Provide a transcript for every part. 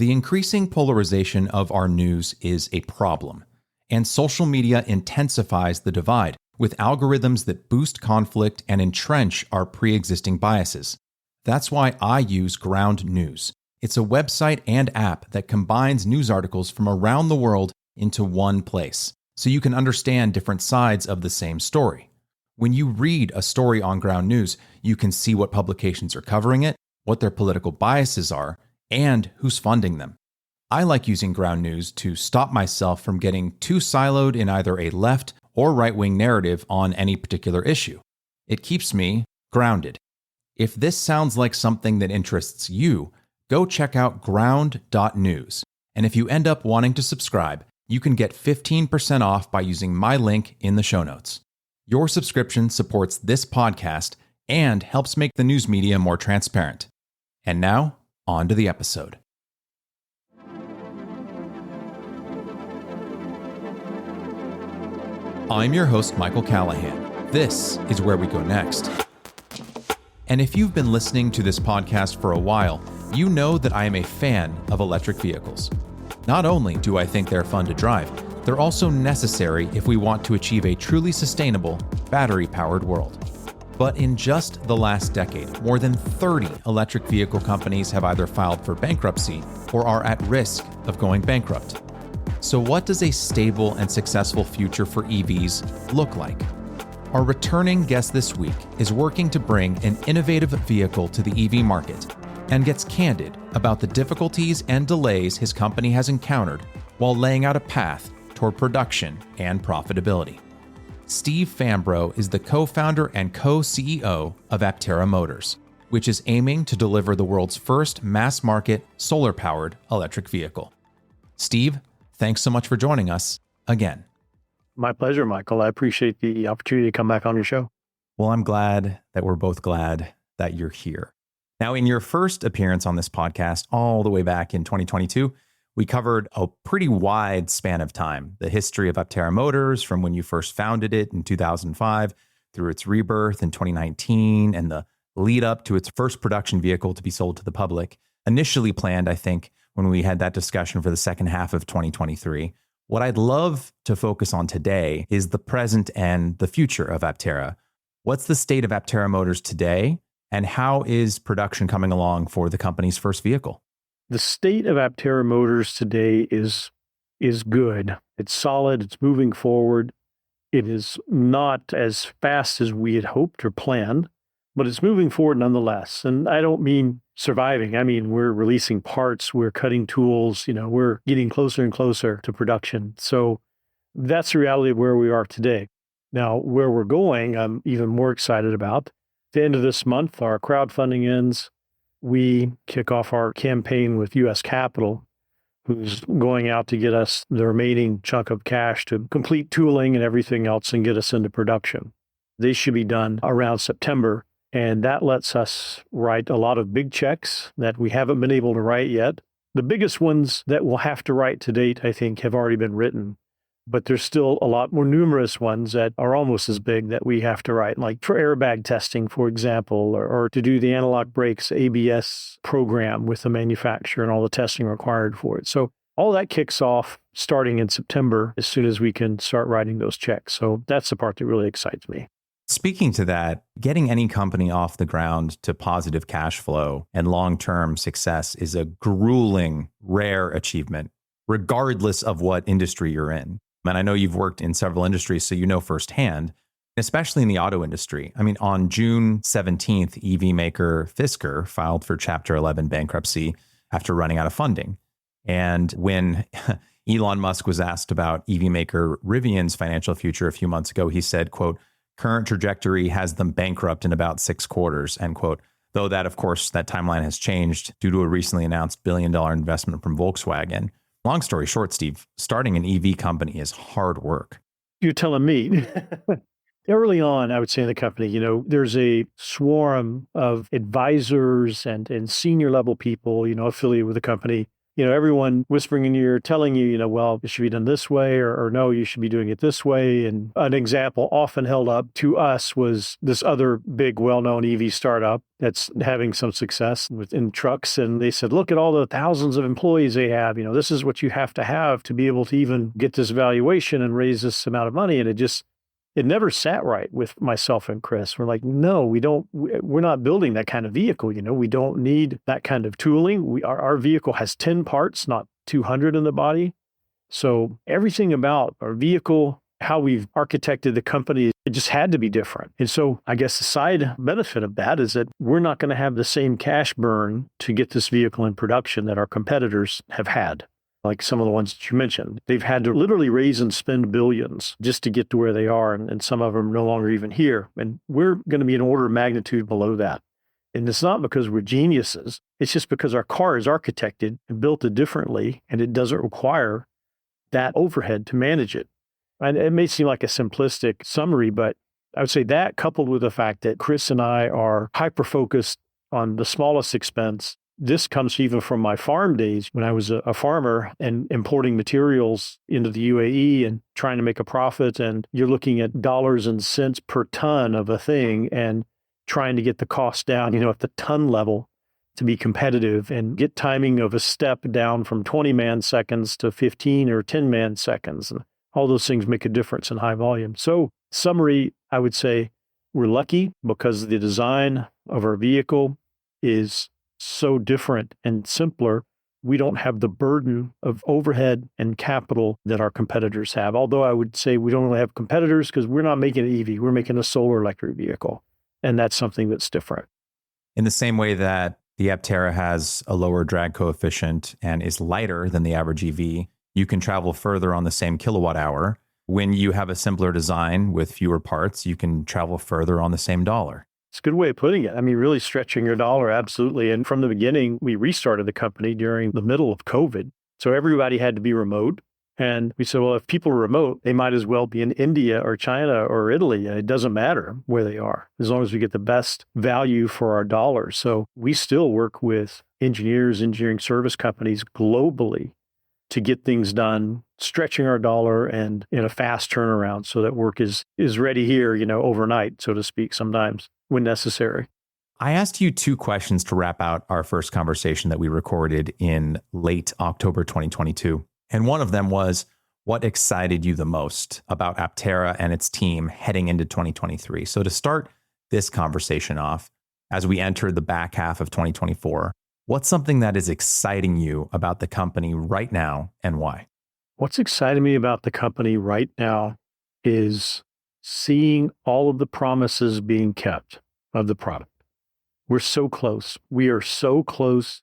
The increasing polarization of our news is a problem, and social media intensifies the divide with algorithms that boost conflict and entrench our pre-existing biases. That's why I use Ground News. It's a website and app that combines news articles from around the world into one place, so you can understand different sides of the same story. When you read a story on Ground News, you can see what publications are covering it, what their political biases are, and who's funding them. I like using Ground News to stop myself from getting too siloed in either a left or right-wing narrative on any particular issue. It keeps me grounded. If this sounds like something that interests you, go check out ground.news. And if you end up wanting to subscribe, you can get 15% off by using my link in the show notes. Your subscription supports this podcast and helps make the news media more transparent. And now, on to the episode. I'm your host, Michael Callahan. This is Where We Go Next. And if you've been listening to this podcast for a while, you know that I am a fan of electric vehicles. Not only do I think they're fun to drive, they're also necessary if we want to achieve a truly sustainable, battery-powered world. But in just the last decade, more than 30 electric vehicle companies have either filed for bankruptcy or are at risk of going bankrupt. So what does a stable and successful future for EVs look like? Our returning guest this week is working to bring an innovative vehicle to the EV market and gets candid about the difficulties and delays his company has encountered while laying out a path toward production and profitability. Steve Fambro is the co-founder and co-CEO of Aptera Motors, which is aiming to deliver the world's first mass-market solar-powered electric vehicle. Steve, thanks so much for joining us again. My pleasure, Michael. I appreciate the opportunity to come back on your show. Well, I'm glad that we're both glad that you're here. Now, in your first appearance on this podcast, all the way back in 2022, we covered a pretty wide span of time, the history of Aptera Motors from when you first founded it in 2005 through its rebirth in 2019 and the lead up to its first production vehicle to be sold to the public, initially planned, I think, when we had that discussion for the second half of 2023. What I'd love to focus on today is the present and the future of Aptera. What's the state of Aptera Motors today, and how is production coming along for the company's first vehicle? The state of Aptera Motors today is good. It's solid. It's moving forward. It is not as fast as we had hoped or planned, but it's moving forward nonetheless. And I don't mean surviving. I mean, we're releasing parts, we're cutting tools, we're getting closer and closer to production. So that's the reality of where we are today. Now, where we're going, I'm even more excited about. At the end of this month, our crowdfunding ends. We kick off our campaign with U.S. Capital, who's going out to get us the remaining chunk of cash to complete tooling and everything else and get us into production. They should be done around September, and that lets us write a lot of big checks that we haven't been able to write yet. The biggest ones that we'll have to write to date, I think, have already been written. But there's still a lot more numerous ones that are almost as big that we have to write, like for airbag testing, for example, or to do the analog brakes ABS program with the manufacturer and all the testing required for it. So all that kicks off starting in September as soon as we can start writing those checks. So that's the part that really excites me. Speaking to that, getting any company off the ground to positive cash flow and long-term success is a grueling, rare achievement, regardless of what industry you're in. And I know you've worked in several industries, so you know firsthand, especially in the auto industry. I mean, on June 17th, EV maker Fisker filed for Chapter 11 bankruptcy after running out of funding. And when Elon Musk was asked about EV maker Rivian's financial future a few months ago, he said, quote, "Current trajectory has them bankrupt in about 6 quarters," end quote. Though that, of course, that timeline has changed due to a recently announced billion-dollar investment from Volkswagen. Long story short, Steve, starting an EV company is hard work. You're telling me. Early on, I would say in the company, there's a swarm of advisors and senior level people, affiliated with the company, everyone whispering in your ear, telling you, well, it should be done this way, or no, you should be doing it this way. And an example often held up to us was this other big, well-known EV startup that's having some success within trucks. And they said, look at all the thousands of employees they have. This is what you have to be able to even get this valuation and raise this amount of money. And it never sat right with myself and Chris. We're like, no, we're not building that kind of vehicle. We don't need that kind of tooling. Our vehicle has 10 parts, not 200 in the body. So everything about our vehicle, how we've architected the company, it just had to be different. And so I guess the side benefit of that is that we're not going to have the same cash burn to get this vehicle in production that our competitors have had. Like some of the ones that you mentioned, they've had to literally raise and spend billions just to get to where they are. And some of them are no longer even here. And we're going to be an order of magnitude below that. And it's not because we're geniuses. It's just because our car is architected and built it differently, and it doesn't require that overhead to manage it. And it may seem like a simplistic summary, but I would say that coupled with the fact that Chris and I are hyper-focused on the smallest expense. This comes even from my farm days when I was a farmer and importing materials into the UAE and trying to make a profit. And you're looking at dollars and cents per ton of a thing and trying to get the cost down, at the ton level to be competitive and get timing of a step down from 20 man seconds to 15 or 10 man seconds. And all those things make a difference in high volume. So summary, I would say we're lucky because the design of our vehicle is so different and simpler. We don't have the burden of overhead and capital that our competitors have. Although I would say we don't really have competitors because we're not making an EV, we're making a solar electric vehicle. And that's something that's different. In the same way that the Aptera has a lower drag coefficient and is lighter than the average EV, you can travel further on the same kilowatt hour. When you have a simpler design with fewer parts, you can travel further on the same dollar. It's a good way of putting it. I mean, really stretching your dollar, absolutely. And from the beginning, we restarted the company during the middle of COVID. So everybody had to be remote. And we said, well, if people are remote, they might as well be in India or China or Italy. It doesn't matter where they are, as long as we get the best value for our dollars. So we still work with engineering service companies globally to get things done, stretching our dollar and in a fast turnaround so that work is ready here, overnight, so to speak, sometimes when necessary. I asked you two questions to wrap out our first conversation that we recorded in late October 2022. And one of them was, what excited you the most about Aptera and its team heading into 2023? So to start this conversation off, as we enter the back half of 2024, what's something that is exciting you about the company right now and why? What's exciting me about the company right now is seeing all of the promises being kept of the product. We're so close. We are so close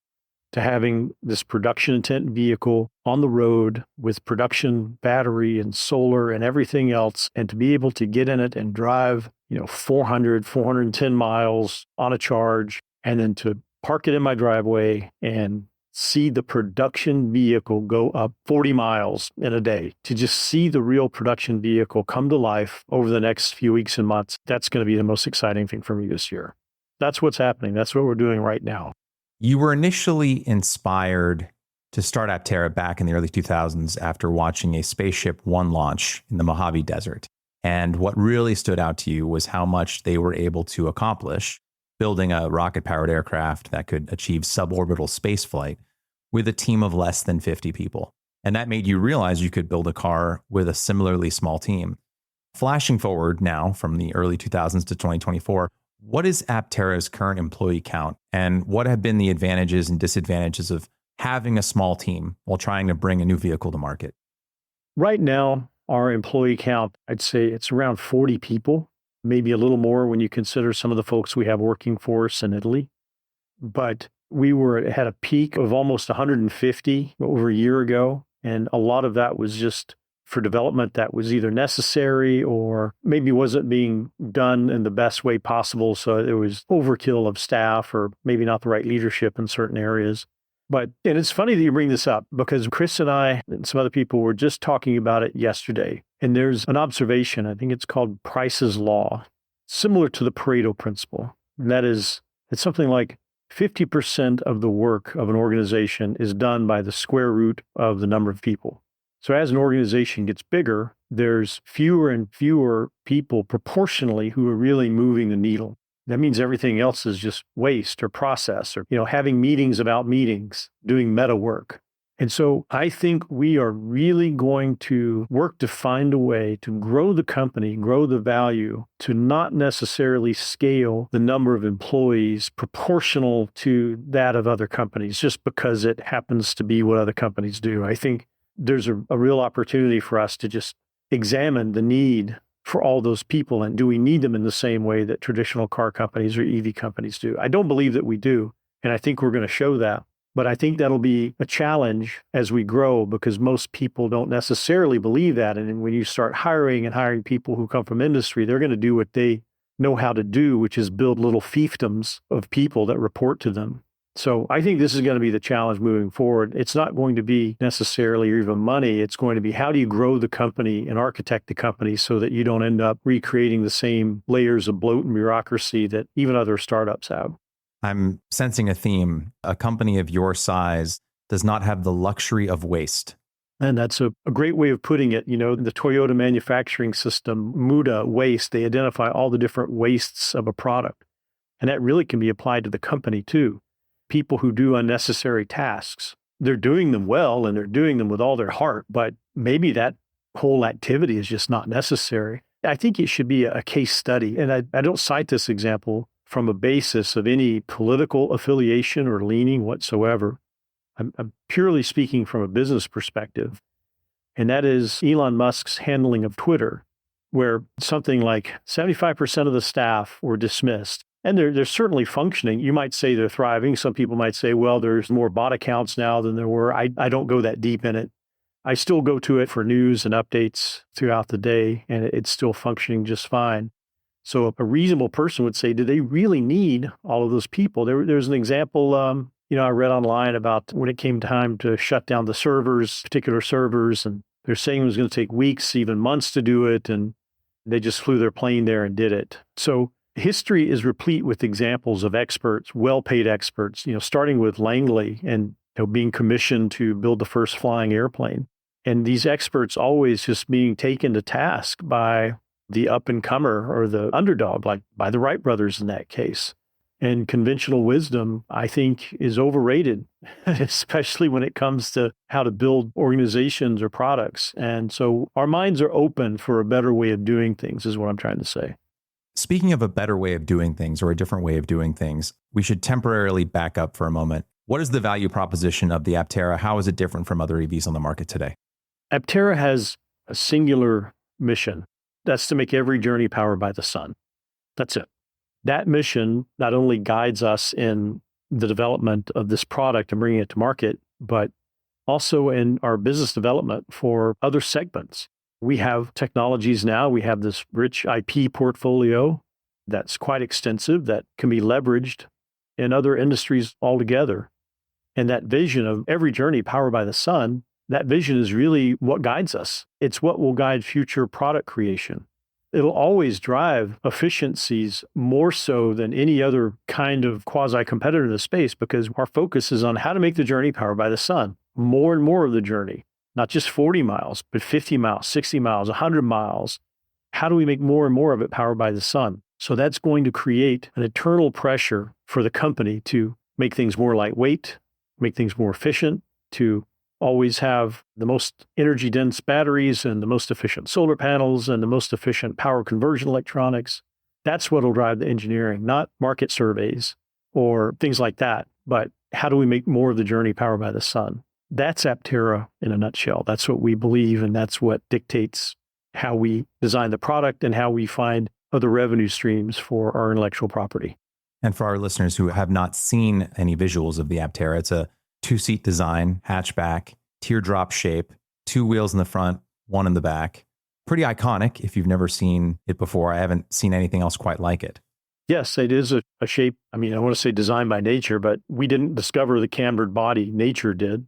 to having this production intent vehicle on the road with production battery and solar and everything else, and to be able to get in it and drive, 410 miles on a charge, and then to park it in my driveway and see the production vehicle go up 40 miles in a day, to just see the real production vehicle come to life over the next few weeks and months. That's going to be the most exciting thing for me this year. That's what's happening. That's what we're doing right now. You were initially inspired to start Aptera back in the early 2000s after watching a Spaceship One launch in the Mojave Desert. And what really stood out to you was how much they were able to accomplish, building a rocket-powered aircraft that could achieve suborbital spaceflight with a team of less than 50 people. And that made you realize you could build a car with a similarly small team. Flashing forward now from the early 2000s to 2024, what is Aptera's current employee count, and what have been the advantages and disadvantages of having a small team while trying to bring a new vehicle to market? Right now, our employee count, I'd say it's around 40 people, maybe a little more when you consider some of the folks we have working for us in Italy. But we had a peak of almost 150 over a year ago, and a lot of that was just for development that was either necessary or maybe wasn't being done in the best way possible. So it was overkill of staff or maybe not the right leadership in certain areas. And it's funny that you bring this up because Chris and I and some other people were just talking about it yesterday. And there's an observation, I think it's called Price's Law, similar to the Pareto principle. And that is, it's something like 50% of the work of an organization is done by the square root of the number of people. So as an organization gets bigger, there's fewer and fewer people proportionally who are really moving the needle. That means everything else is just waste or process or, having meetings about meetings, doing meta work. And so I think we are really going to work to find a way to grow the company, grow the value, to not necessarily scale the number of employees proportional to that of other companies, just because it happens to be what other companies do. I think there's a real opportunity for us to just examine the need for all those people, and do we need them in the same way that traditional car companies or EV companies do? I don't believe that we do, and I think we're going to show that. But I think that'll be a challenge as we grow, because most people don't necessarily believe that. And when you start hiring people who come from industry, they're going to do what they know how to do, which is build little fiefdoms of people that report to them. So I think this is going to be the challenge moving forward. It's not going to be necessarily even money. It's going to be, how do you grow the company and architect the company so that you don't end up recreating the same layers of bloat and bureaucracy that even other startups have. I'm sensing a theme. A company of your size does not have the luxury of waste. And that's a great way of putting it. The Toyota manufacturing system, MUDA waste, they identify all the different wastes of a product. And that really can be applied to the company too. People who do unnecessary tasks, they're doing them well and they're doing them with all their heart, but maybe that whole activity is just not necessary. I think it should be a case study. And I don't cite this example from a basis of any political affiliation or leaning whatsoever. I'm purely speaking from a business perspective. And that is Elon Musk's handling of Twitter, where something like 75% of the staff were dismissed. And they're certainly functioning. You might say they're thriving. Some people might say, well, there's more bot accounts now than there were. I don't go that deep in it. I still go to it for news and updates throughout the day, and it's still functioning just fine. So a reasonable person would say, do they really need all of those people? There's an example, I read online about when it came time to shut down the servers, particular servers, and they're saying it was going to take weeks, even months to do it, and they just flew their plane there and did it. So history is replete with examples of experts, well-paid experts, starting with Langley and being commissioned to build the first flying airplane. And these experts always just being taken to task by the up-and-comer or the underdog, like by the Wright brothers in that case. And conventional wisdom, I think, is overrated, especially when it comes to how to build organizations or products. And so our minds are open for a better way of doing things, is what I'm trying to say. Speaking of a better way of doing things or a different way of doing things, we should temporarily back up for a moment. What is the value proposition of the Aptera? How is it different from other EVs on the market today? Aptera has a singular mission. That's to make every journey powered by the sun. That's it. That mission not only guides us in the development of this product and bringing it to market, but also in our business development for other segments. We have technologies now. We have this rich IP portfolio that's quite extensive that can be leveraged in other industries altogether. And that vision of every journey powered by the sun, that vision is really what guides us. It's what will guide future product creation. It'll always drive efficiencies more so than any other kind of quasi-competitor in the space, because our focus is on how to make the journey powered by the sun. More and more of the journey, not just 40 miles, but 50 miles, 60 miles, 100 miles. How do we make more and more of it powered by the sun? So that's going to create an eternal pressure for the company to make things more lightweight, make things more efficient, to always have the most energy-dense batteries and the most efficient solar panels and the most efficient power conversion electronics. That's what will drive the engineering, not market surveys or things like that. But how do we make more of the journey powered by the sun? That's Aptera in a nutshell. That's what we believe, and that's what dictates how we design the product and how we find other revenue streams for our intellectual property. And for our listeners who have not seen any visuals of the Aptera, it's a two-seat design, hatchback, teardrop shape, two wheels in the front, one in the back. Pretty iconic if you've never seen it before. I haven't seen anything else quite like it. Yes, it is a shape. I want to say designed by nature, but we didn't discover the cambered body. Nature did.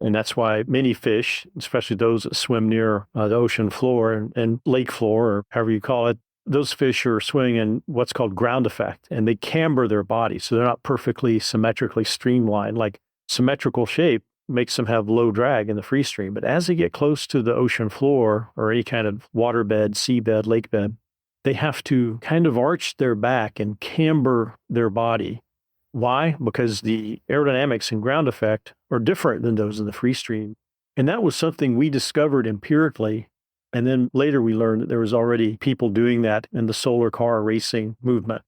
And that's why many fish, especially those that swim near the ocean floor and lake floor, or however you call it, those fish are swimming in what's called ground effect, and they camber their body. So they're not perfectly symmetrically streamlined. Like symmetrical shape makes them have low drag in the free stream. But as they get close to the ocean floor or any kind of waterbed, seabed, lake bed, they have to kind of arch their back and camber their body. Why? Because the aerodynamics and ground effect are different than those in the free stream. And that was something we discovered empirically. And then later we learned that there was already people doing that in the solar car racing movement.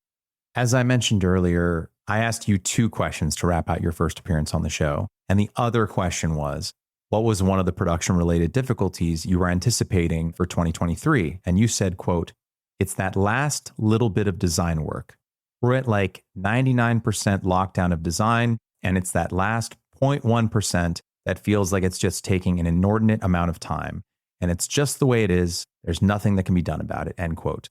As I mentioned earlier, I asked you 2 questions to wrap out your first appearance on the show. And the other question was, what was one of the production-related difficulties you were anticipating for 2023? And you said, quote, "It's that last little bit of design work. We're at like 99% lockdown of design, and it's that last 0.1% that feels like it's just taking an inordinate amount of time. And it's just the way it is. There's nothing that can be done about it," end quote.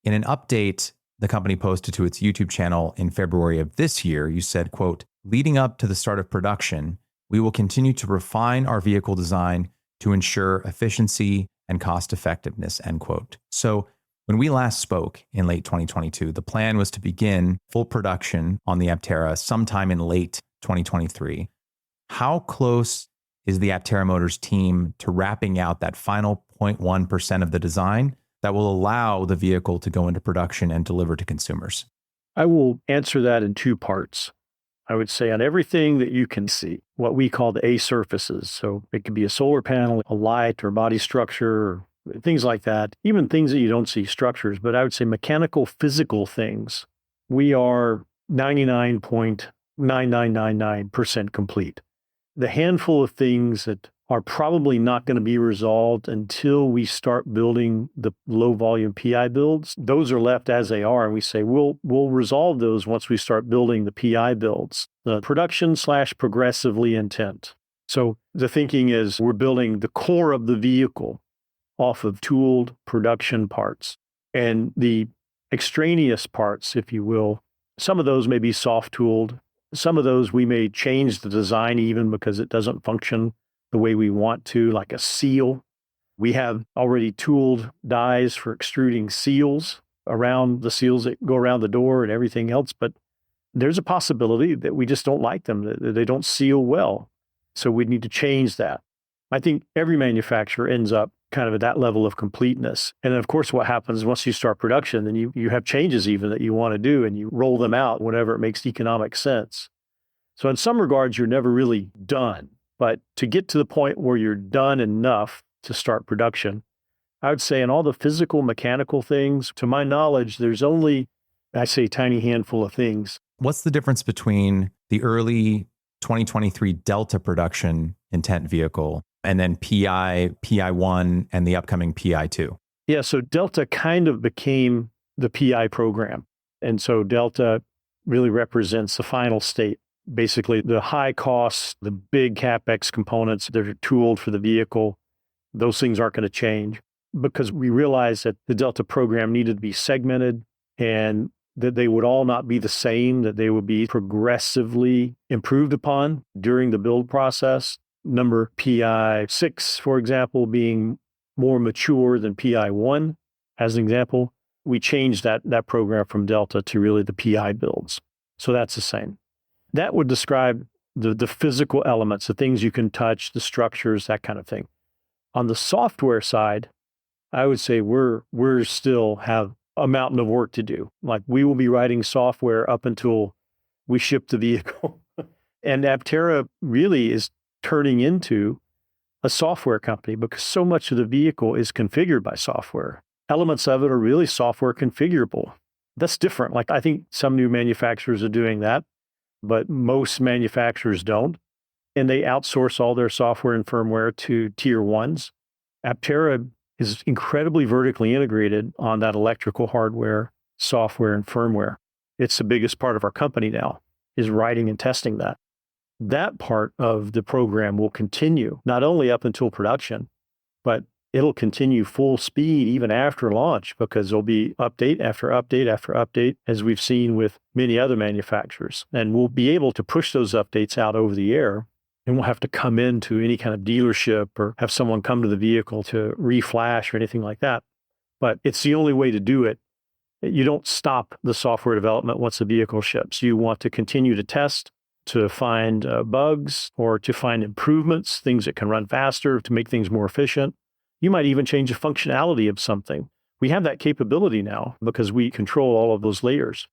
In an update the company posted to its YouTube channel in February of this year, you said, quote, "Leading up to the start of production, we will continue to refine our vehicle design to ensure efficiency and cost effectiveness," end quote. So when we last spoke in late 2022, the plan was to begin full production on the Aptera sometime in late 2023. How close is the Aptera Motors team to wrapping out that final 0.1% of the design that will allow the vehicle to go into production and deliver to consumers? I will answer that in 2 parts. I would say on everything that you can see, what we call the A surfaces. So it could be a solar panel, a light or body structure, or things like that, even things that you don't see, structures. But I would say mechanical, physical things, we are 99.9999% complete. The handful of things that are probably not going to be resolved until we start building the low volume PI builds, those are left as they are. And we say, we'll resolve those once we start building the PI builds, the production/progressively intent. So the thinking is we're building the core of the vehicle off of tooled production parts. And the extraneous parts, if you will, some of those may be soft tooled. Some of those we may change the design even because it doesn't function the way we want to, like a seal. We have already tooled dies for extruding seals around the seals that go around the door and everything else, but there's a possibility that we just don't like them, that they don't seal well. So we need to change that. I think every manufacturer ends up kind of at that level of completeness. And then of course, what happens once you start production, then you have changes even that you want to do and you roll them out whenever it makes economic sense. So in some regards, you're never really done. But to get to the point where you're done enough to start production, I would say in all the physical, mechanical things, to my knowledge, there's only, I say, a tiny handful of things. What's the difference between the early 2023 Delta production intent vehicle and then PI1, and the upcoming PI2? Yeah, so Delta kind of became the PI program. And so Delta really represents the final state. Basically, the high costs, the big CapEx components that are tooled for the vehicle, those things aren't going to change because we realized that the Delta program needed to be segmented and that they would all not be the same, that they would be progressively improved upon during the build process. Number PI6, for example, being more mature than PI1, as an example. We changed that program from Delta to really the PI builds. So that's the same. That would describe the physical elements, the things you can touch, the structures, that kind of thing. On the software side, I would say we're still have a mountain of work to do. Like we will be writing software up until we ship the vehicle. And Aptera really is turning into a software company because so much of the vehicle is configured by software. Elements of it are really software configurable. That's different. Like I think some new manufacturers are doing that, but most manufacturers don't. And they outsource all their software and firmware to tier ones. Aptera is incredibly vertically integrated on that electrical hardware, software, and firmware. It's the biggest part of our company now, is writing and testing that. That part of the program will continue, not only up until production, but it'll continue full speed even after launch because there'll be update after update after update, as we've seen with many other manufacturers. And we'll be able to push those updates out over the air, and we'll have to come into any kind of dealership or have someone come to the vehicle to reflash or anything like that. but it's the only way to do it. You don't stop the software development once the vehicle ships. You want to continue to test, to find bugs, or to find improvements, things that can run faster, to make things more efficient. You might even change the functionality of something. We have that capability now because we control all of those layers.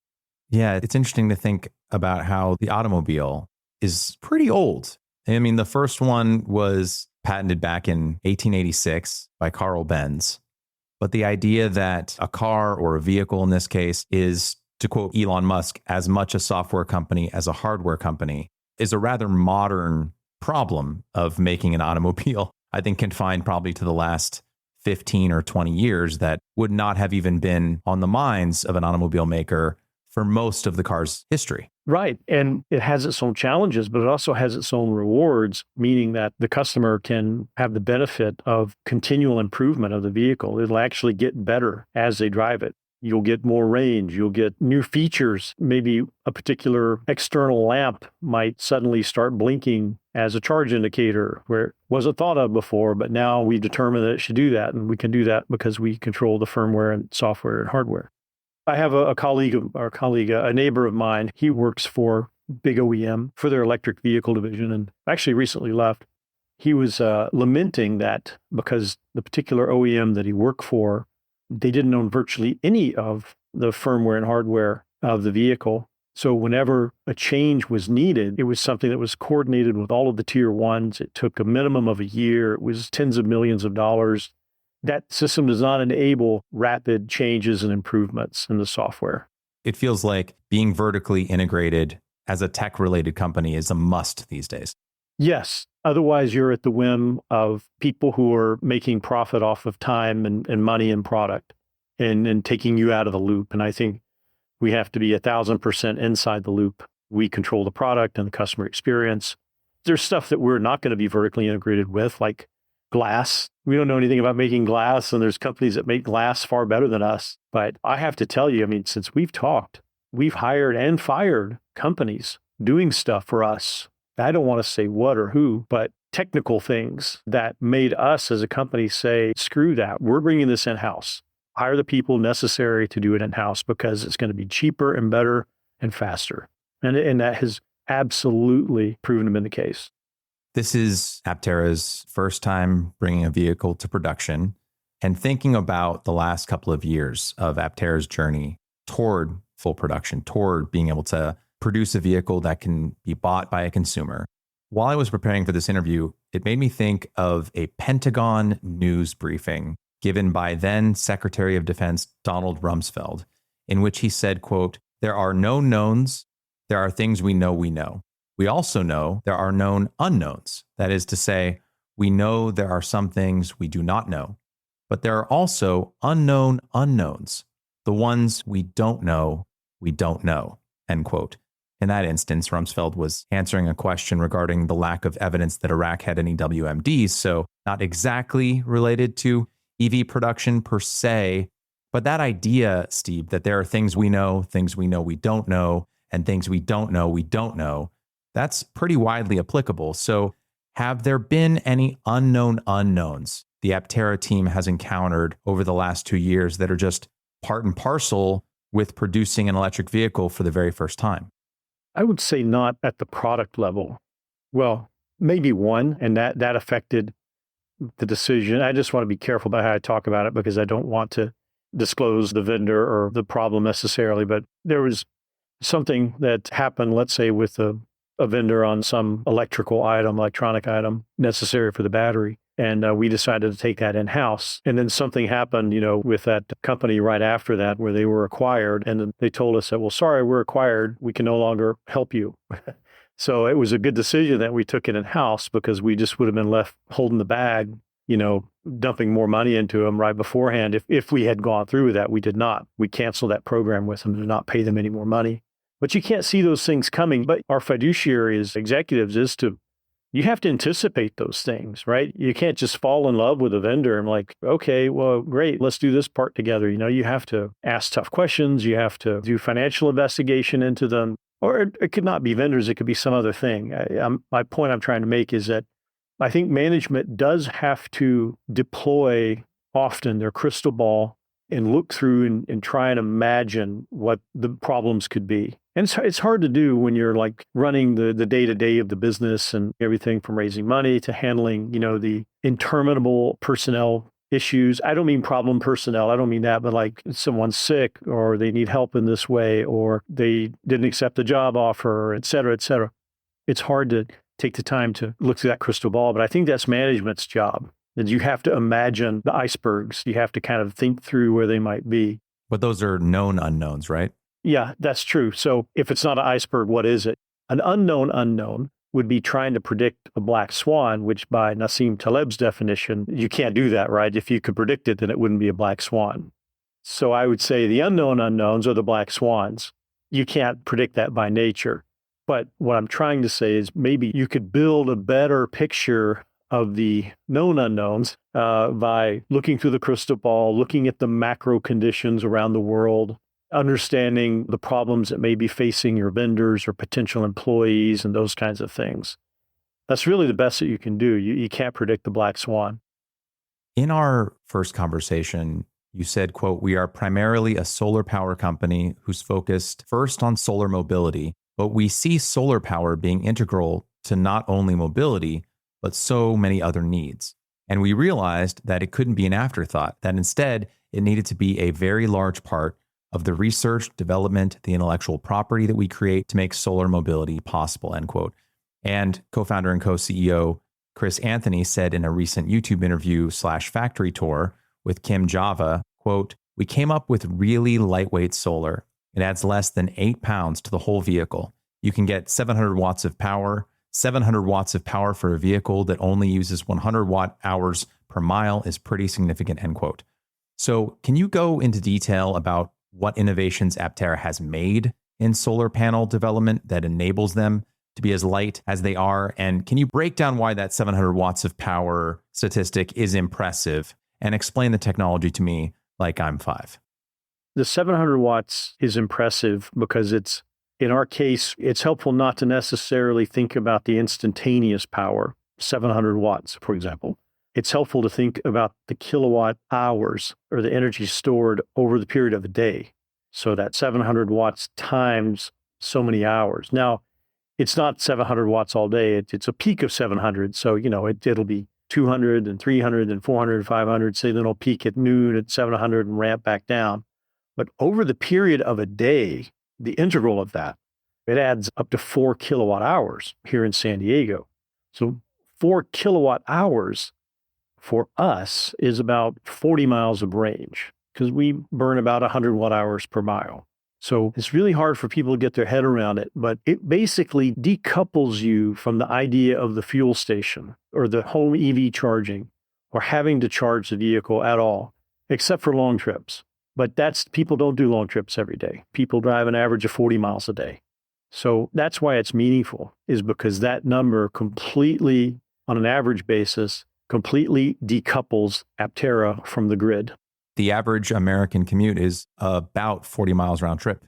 Yeah, it's interesting to think about how the automobile is pretty old. I mean, the first one was patented back in 1886 by Carl Benz. But the idea that a car, or a vehicle in this case, is, to quote Elon Musk, as much a software company as a hardware company, is a rather modern problem of making an automobile. I think confined probably to the last 15 or 20 years that would not have even been on the minds of an automobile maker for most of the car's history. Right. And it has its own challenges, but it also has its own rewards, meaning that the customer can have the benefit of continual improvement of the vehicle. It'll actually get better as they drive it. You'll get more range. You'll get new features. Maybe a particular external lamp might suddenly start blinking as a charge indicator where it wasn't thought of before, but now we've determined that it should do that. And we can do that because we control the firmware and software and hardware. I have a neighbor of mine. He works for big OEM for their electric vehicle division and actually recently left. He was lamenting that because the particular OEM that he worked for, they didn't own virtually any of the firmware and hardware of the vehicle. So whenever a change was needed, it was something that was coordinated with all of the tier ones. It took a minimum of a year. It was tens of millions of dollars. That system does not enable rapid changes and improvements in the software. It feels like being vertically integrated as a tech-related company is a must these days. Yes. Otherwise, you're at the whim of people who are making profit off of time and money and product and taking you out of the loop. And I think we have to be 1,000% inside the loop. We control the product and the customer experience. There's stuff that we're not going to be vertically integrated with, like glass. We don't know anything about making glass, and there's companies that make glass far better than us. But I have to tell you, I mean, since we've talked, we've hired and fired companies doing stuff for us. I don't want to say what or who, but technical things that made us as a company say, screw that, we're bringing this in-house. Hire the people necessary to do it in-house because it's going to be cheaper and better and faster. And that has absolutely proven to be the case. This is Aptera's first time bringing a vehicle to production, and thinking about the last couple of years of Aptera's journey toward full production, toward being able to produce a vehicle that can be bought by a consumer. While I was preparing for this interview, it made me think of a Pentagon news briefing given by then Secretary of Defense Donald Rumsfeld, in which he said, quote, "There are no knowns, there are things we know we know. We also know there are known unknowns. That is to say, we know there are some things we do not know, but there are also unknown unknowns, the ones we don't know, end quote. In that instance, Rumsfeld was answering a question regarding the lack of evidence that Iraq had any WMDs, so not exactly related to EV production per se, but that idea, Steve, that there are things we know we don't know, and things we don't know, that's pretty widely applicable. So have there been any unknown unknowns the Aptera team has encountered over the last 2 years that are just part and parcel with producing an electric vehicle for the very first time? I would say not at the product level. Well, maybe one, and that affected the decision. I just want to be careful about how I talk about it because I don't want to disclose the vendor or the problem necessarily, but there was something that happened, let's say, with a vendor on some electronic item necessary for the battery. And we decided to take that in-house. And then something happened, with that company right after that where they were acquired. And then they told us that, well, sorry, we're acquired. We can no longer help you. So it was a good decision that we took it in-house because we just would have been left holding the bag, dumping more money into them right beforehand. If we had gone through with that, we did not. We canceled that program with them to not pay them any more money. But you can't see those things coming. But our fiduciary as executives you have to anticipate those things, right? You can't just fall in love with a vendor and like, okay, well, great, let's do this part together. You have to ask tough questions. You have to do financial investigation into them. Or it could not be vendors. It could be some other thing. My point I'm trying to make is that I think management does have to deploy often their crystal ball and look through and try and imagine what the problems could be. And it's hard to do when you're like running the day-to-day of the business and everything from raising money to handling, the interminable personnel issues. I don't mean problem personnel. I don't mean that, but like someone's sick or they need help in this way or they didn't accept a job offer, et cetera, et cetera. It's hard to take the time to look through that crystal ball, but I think that's management's job. That you have to imagine the icebergs. You have to kind of think through where they might be. But those are known unknowns, right? Yeah, that's true. So if it's not an iceberg, what is it? An unknown would be trying to predict a black swan, which by Nassim Taleb's definition, you can't do that, right? If you could predict it, then it wouldn't be a black swan. So I would say the unknown unknowns are the black swans. You can't predict that by nature. But what I'm trying to say is maybe you could build a better picture of the known unknowns by looking through the crystal ball, looking at the macro conditions around the world, understanding the problems that may be facing your vendors or potential employees and those kinds of things. That's really the best that you can do. You can't predict the black swan. In our first conversation, you said, quote, "We are primarily a solar power company who's focused first on solar mobility, but we see solar power being integral to not only mobility, but so many other needs. And we realized that it couldn't be an afterthought, that instead it needed to be a very large part of the research, development, the intellectual property that we create to make solar mobility possible," end quote. And co-founder and co-CEO Chris Anthony said in a recent YouTube interview / factory tour with Kim Java, quote, "We came up with really lightweight solar. It adds less than 8 pounds to the whole vehicle. You can get 700 watts of power. 700 watts of power for a vehicle that only uses 100 watt hours per mile is pretty significant," end quote. So can you go into detail about what innovations Aptera has made in solar panel development that enables them to be as light as they are? And can you break down why that 700 watts of power statistic is impressive and explain the technology to me like I'm 5? The 700 watts is impressive because in our case, it's helpful not to necessarily think about the instantaneous power, 700 watts, for example. It's helpful to think about the kilowatt hours or the energy stored over the period of a day. So that 700 watts times so many hours. Now, it's not 700 watts all day. It's a peak of 700. So, it'll be 200 and 300 and 400 and 500. Say then it'll peak at noon at 700 and ramp back down. But over the period of a day, the integral of that, it adds up to 4 kilowatt hours here in San Diego. So 4 kilowatt hours for us is about 40 miles of range because we burn about 100 watt hours per mile. So it's really hard for people to get their head around it, but it basically decouples you from the idea of the fuel station or the home EV charging or having to charge the vehicle at all, except for long trips. But people don't do long trips every day. People drive an average of 40 miles a day. So that's why it's meaningful, is because that number completely, on an average basis, completely decouples Aptera from the grid. The average American commute is about 40 miles round trip.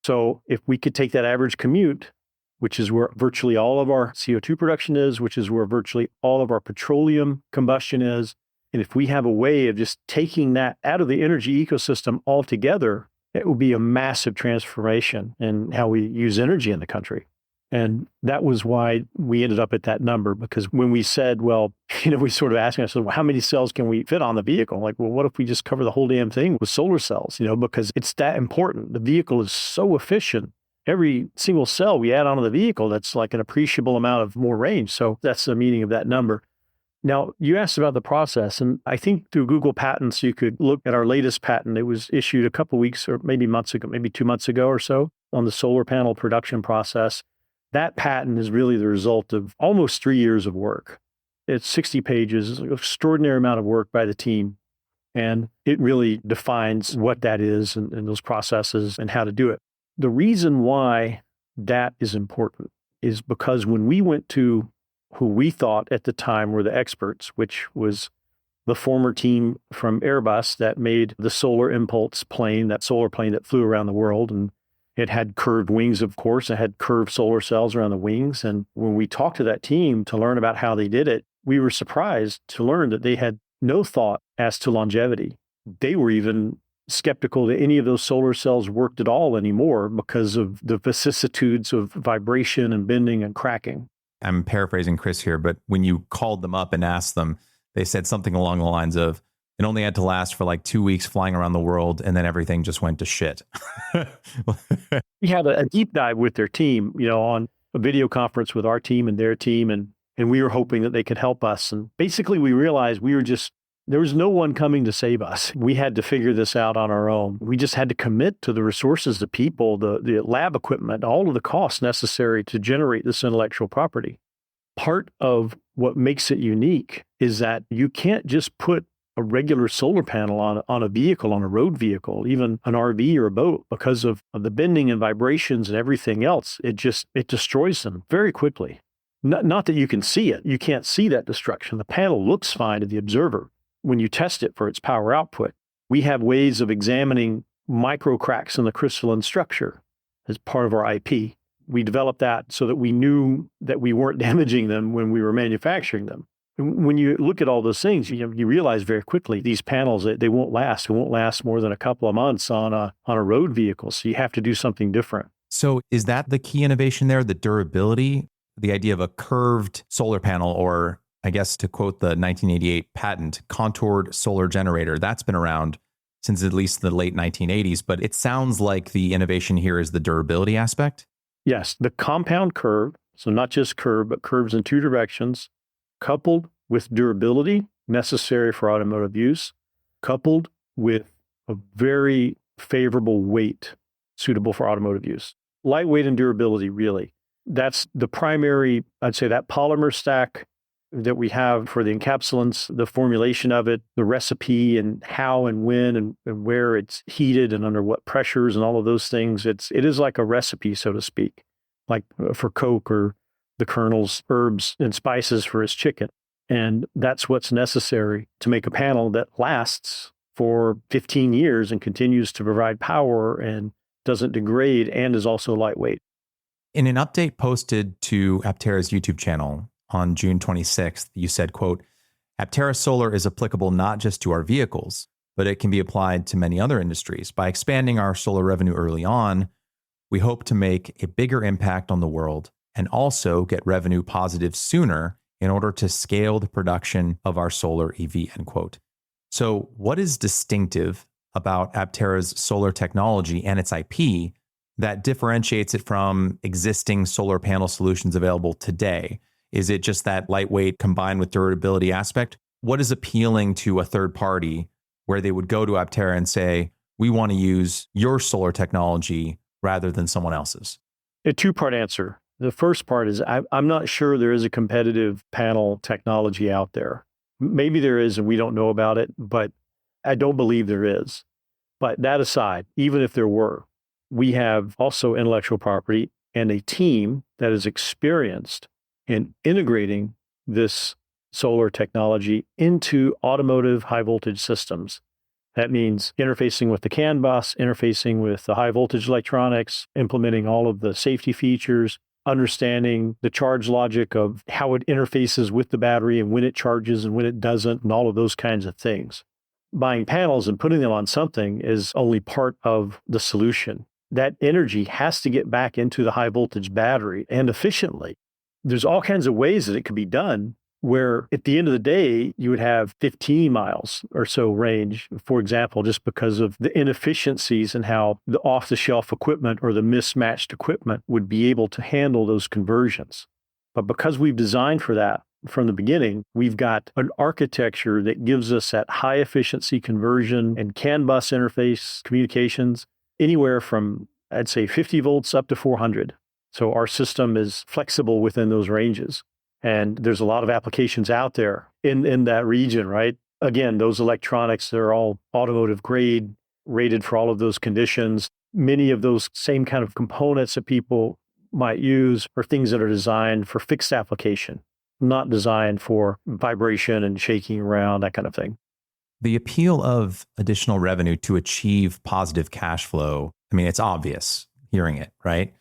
So if we could take that average commute, which is where virtually all of our CO2 production is, which is where virtually all of our petroleum combustion is, and if we have a way of just taking that out of the energy ecosystem altogether, it would be a massive transformation in how we use energy in the country. And that was why we ended up at that number, because when we said, well, we sort of asking ourselves, well, how many cells can we fit on the vehicle? Like, well, what if we just cover the whole damn thing with solar cells, because it's that important. The vehicle is so efficient. Every single cell we add onto the vehicle, that's like an appreciable amount of more range. So that's the meaning of that number. Now, you asked about the process, and I think through Google Patents, you could look at our latest patent. It was issued a couple weeks or maybe months ago, maybe 2 months ago or so, on the solar panel production process. That patent is really the result of almost 3 years of work. It's 60 pages, it's an extraordinary amount of work by the team, and it really defines what that is and those processes and how to do it. The reason why that is important is because when we went to who we thought at the time were the experts, which was the former team from Airbus that made the Solar Impulse plane, that solar plane that flew around the world. And it had curved wings, of course. It had curved solar cells around the wings. And when we talked to that team to learn about how they did it, we were surprised to learn that they had no thought as to longevity. They were even skeptical that any of those solar cells worked at all anymore because of the vicissitudes of vibration and bending and cracking. I'm paraphrasing Chris here, but when you called them up and asked them, they said something along the lines of, it only had to last for like 2 weeks flying around the world, and then everything just went to shit. We had a deep dive with their team, on a video conference with our team and their team, and we were hoping that they could help us. And basically we realized there was no one coming to save us. We had to figure this out on our own. We just had to commit to the resources, the people, the lab equipment, all of the costs necessary to generate this intellectual property. Part of what makes it unique is that you can't just put a regular solar panel on a vehicle, on a road vehicle, even an RV or a boat, because of the bending and vibrations and everything else. It destroys them very quickly. Not that you can see it. You can't see that destruction. The panel looks fine to the observer when you test it for its power output. We have ways of examining micro cracks in the crystalline structure as part of our IP. We developed that so that we knew that we weren't damaging them when we were manufacturing them. When you look at all those things, you realize very quickly these panels, they won't last. It won't last more than a couple of months on a road vehicle. So you have to do something different. So is that the key innovation there, the durability, the idea of a curved solar panel, or I guess to quote the 1988 patent, contoured solar generator? That's been around since at least the late 1980s, but it sounds like the innovation here is the durability aspect. Yes, the compound curve, so not just curve, but curves in two directions, coupled with durability necessary for automotive use, coupled with a very favorable weight suitable for automotive use. Lightweight and durability, really. That's the primary, I'd say, that polymer stack that we have for the encapsulants, the formulation of it, the recipe, and how and when and where it's heated and under what pressures and all of those things. It is like a recipe, so to speak, like for Coke or the Colonel's herbs and spices for his chicken. And that's what's necessary to make a panel that lasts for 15 years and continues to provide power and doesn't degrade and is also lightweight. In an update posted to Aptera's YouTube channel on June 26th, you said, quote, Aptera Solar is applicable not just to our vehicles, but it can be applied to many other industries. By expanding our solar revenue early on, we hope to make a bigger impact on the world and also get revenue positive sooner in order to scale the production of our solar EV, end quote. So what is distinctive about Aptera's solar technology and its IP that differentiates it from existing solar panel solutions available today? Is it just that lightweight combined with durability aspect? What is appealing to a third party where they would go to Aptera and say, we want to use your solar technology rather than someone else's? A two-part answer. The first part is I'm not sure there is a competitive panel technology out there. Maybe there is and we don't know about it, but I don't believe there is. But that aside, even if there were, we have also intellectual property and a team that is experienced in integrating this solar technology into automotive high voltage systems. That means interfacing with the CAN bus, interfacing with the high voltage electronics, implementing all of the safety features, understanding the charge logic of how it interfaces with the battery and when it charges and when it doesn't, and all of those kinds of things. Buying panels and putting them on something is only part of the solution. That energy has to get back into the high voltage battery and efficiently. There's all kinds of ways that it could be done where at the end of the day, you would have 15 miles or so range, for example, just because of the inefficiencies and how the off-the-shelf equipment or the mismatched equipment would be able to handle those conversions. But because we've designed for that from the beginning, we've got an architecture that gives us that high efficiency conversion and CAN bus interface communications anywhere from, I'd say, 50 volts up to 400. So our system is flexible within those ranges. And there's a lot of applications out there in that region, right? Again, those electronics, they're all automotive grade, rated for all of those conditions. Many of those same kind of components that people might use are things that are designed for fixed application, not designed for vibration and shaking around, that kind of thing. The appeal of additional revenue to achieve positive cash flow, I mean, it's obvious hearing it, right?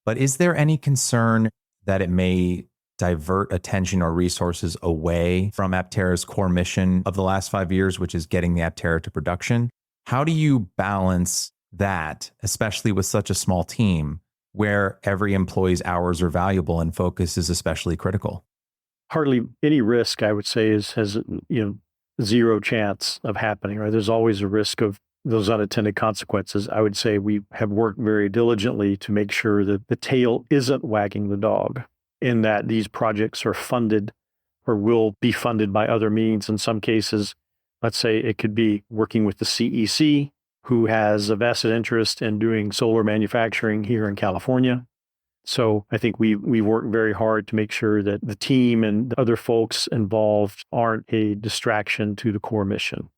But is there any concern that it may divert attention or resources away from Aptera's core mission of the last 5 years, which is getting the Aptera to production? How do you balance that, especially with such a small team where every employee's hours are valuable and focus is especially critical? Hardly any risk, I would say, has zero chance of happening, right? There's always a risk of those unintended consequences. I would say we have worked very diligently to make sure that the tail isn't wagging the dog, in that these projects are funded or will be funded by other means. In some cases, let's say it could be working with the CEC, who has a vested interest in doing solar manufacturing here in California. So I think we work very hard to make sure that the team and the other folks involved aren't a distraction to the core mission.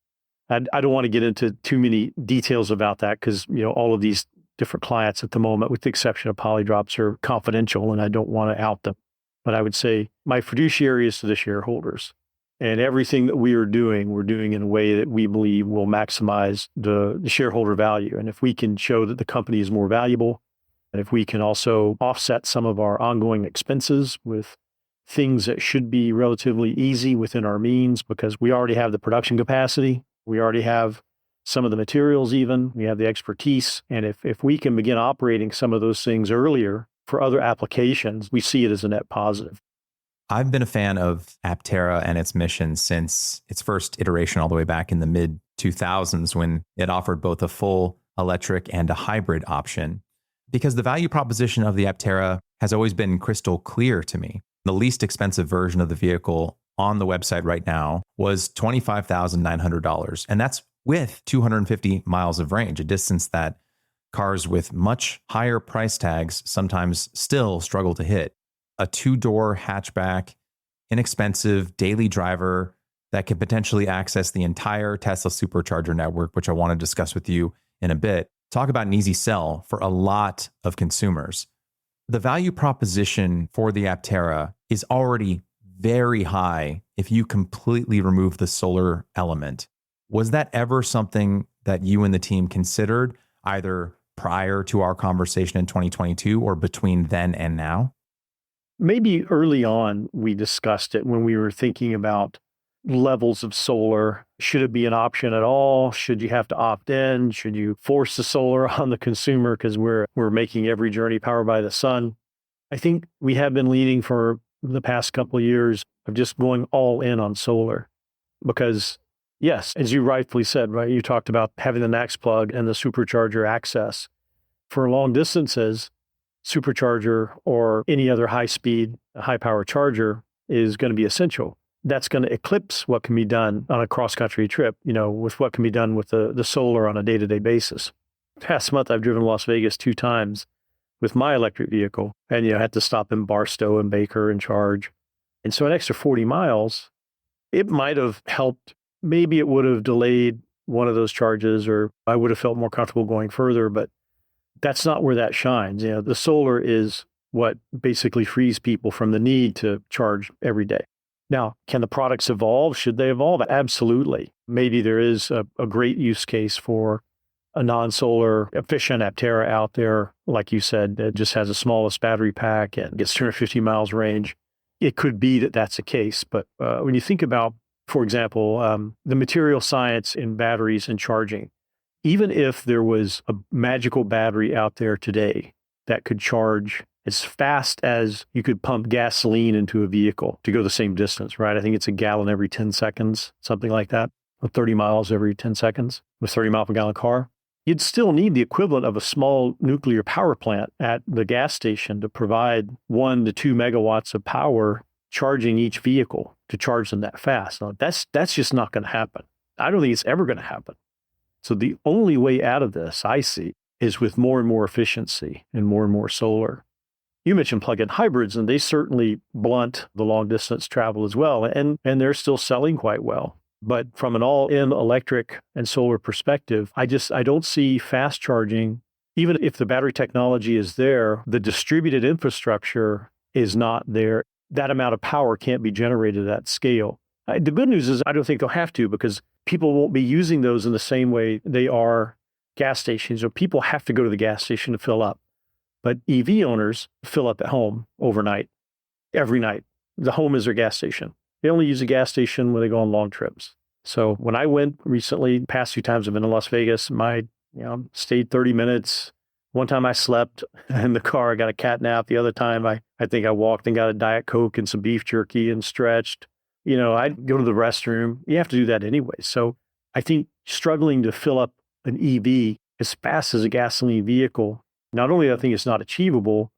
I don't want to get into too many details about that because, all of these different clients at the moment, with the exception of Polydrops, are confidential and I don't want to out them. But I would say my fiduciary is to the shareholders. And everything that we are doing, we're doing in a way that we believe will maximize the shareholder value. And if we can show that the company is more valuable, and if we can also offset some of our ongoing expenses with things that should be relatively easy within our means, because we already have the production capacity, we already have some of the materials even, we have the expertise. And if we can begin operating some of those things earlier for other applications, we see it as a net positive. I've been a fan of Aptera and its mission since its first iteration all the way back in the mid 2000s when it offered both a full electric and a hybrid option, because the value proposition of the Aptera has always been crystal clear to me. The least expensive version of the vehicle on the website right now was $25,900, and that's with 250 miles of range, a distance that cars with much higher price tags sometimes still struggle to hit. A two-door hatchback, inexpensive daily driver that could potentially access the entire Tesla supercharger network, which I want to discuss with you in a bit. Talk about an easy sell for a lot of consumers. The value proposition for the Aptera is already very high if you completely remove the solar element. Was that ever something that you and the team considered, either prior to our conversation in 2022 or between then and now? Maybe early on, we discussed it when we were thinking about levels of solar. Should it be an option at all? Should you have to opt in? Should you force the solar on the consumer because we're making every journey powered by the sun? I think we have been leading for the past couple of years of just going all in on solar because, yes, as you rightfully said, right, you talked about having the NACS plug and the supercharger access. For long distances, supercharger or any other high-speed, high-power charger is going to be essential. That's going to eclipse what can be done on a cross-country trip, with what can be done with the solar on a day-to-day basis. Past month, I've driven Las Vegas 2 times with my electric vehicle, and had to stop in Barstow and Baker and charge. And so an extra 40 miles, it might have helped. Maybe it would have delayed one of those charges, or I would have felt more comfortable going further, but that's not where that shines. The solar is what basically frees people from the need to charge every day. Now, can the products evolve? Should they evolve? Absolutely. Maybe there is a great use case for a non-solar efficient Aptera out there, like you said, that just has the smallest battery pack and gets 250 miles range. It could be that that's the case. But when you think about, for example, the material science in batteries and charging, even if there was a magical battery out there today that could charge as fast as you could pump gasoline into a vehicle to go the same distance, right? I think it's a gallon every 10 seconds, something like that, or 30 miles every 10 seconds with 30 mile per gallon car. You'd still need the equivalent of a small nuclear power plant at the gas station to provide 1 to 2 megawatts of power charging each vehicle to charge them that fast. Now, that's just not going to happen. I don't think it's ever going to happen. So the only way out of this, I see, is with more and more efficiency and more solar. You mentioned plug-in hybrids, and they certainly blunt the long-distance travel as well, and they're still selling quite well. But from an all-in electric and solar perspective, I don't see fast charging. Even if the battery technology is there, the distributed infrastructure is not there. That amount of power can't be generated at that scale. The good news is I don't think they'll have to, because people won't be using those in the same way they are gas stations, or people have to go to the gas station to fill up. But EV owners fill up at home overnight, every night. The home is their gas station. They only use a gas station when they go on long trips. So when I went recently, past few times I've been in Las Vegas, stayed 30 minutes. One time I slept in the car, I got a cat nap. The other time I think I walked and got a Diet Coke and some beef jerky and stretched. I'd go to the restroom. You have to do that anyway. So I think struggling to fill up an EV as fast as a gasoline vehicle, not only do I think it's not achievable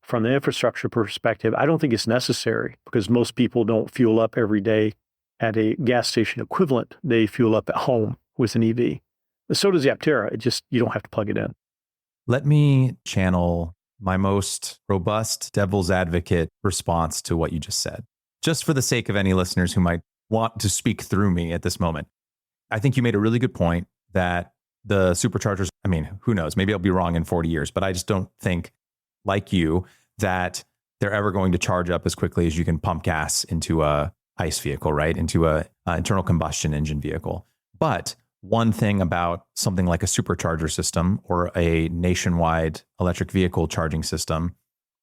from the infrastructure perspective, I don't think it's necessary because most people don't fuel up every day at a gas station equivalent. They fuel up at home with an EV. So does the Aptera. You don't have to plug it in. Let me channel my most robust devil's advocate response to what you just said, just for the sake of any listeners who might want to speak through me at this moment. I think you made a really good point that the superchargers, who knows, maybe I'll be wrong in 40 years, but I just don't think, like you, that they're ever going to charge up as quickly as you can pump gas into a ICE vehicle, right? Into a internal combustion engine vehicle. But one thing about something like a supercharger system or a nationwide electric vehicle charging system,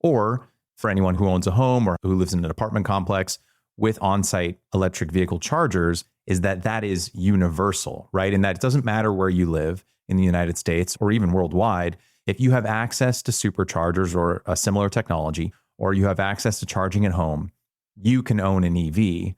or for anyone who owns a home or who lives in an apartment complex with on-site electric vehicle chargers, is that is universal, right? And that it doesn't matter where you live in the United States or even worldwide. If you have access to superchargers or a similar technology, or you have access to charging at home, you can own an EV.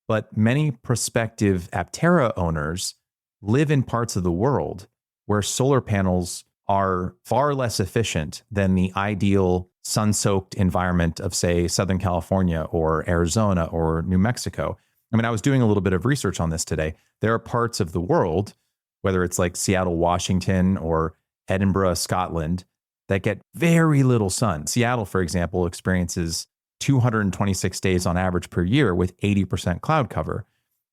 But many prospective Aptera owners live in parts of the world where solar panels are far less efficient than the ideal sun-soaked environment of, say, Southern California or Arizona or New Mexico. I was doing a little bit of research on this today. There are parts of the world, whether it's like Seattle, Washington, or Edinburgh, Scotland, that get very little sun. Seattle, for example, experiences 226 days on average per year with 80% cloud cover.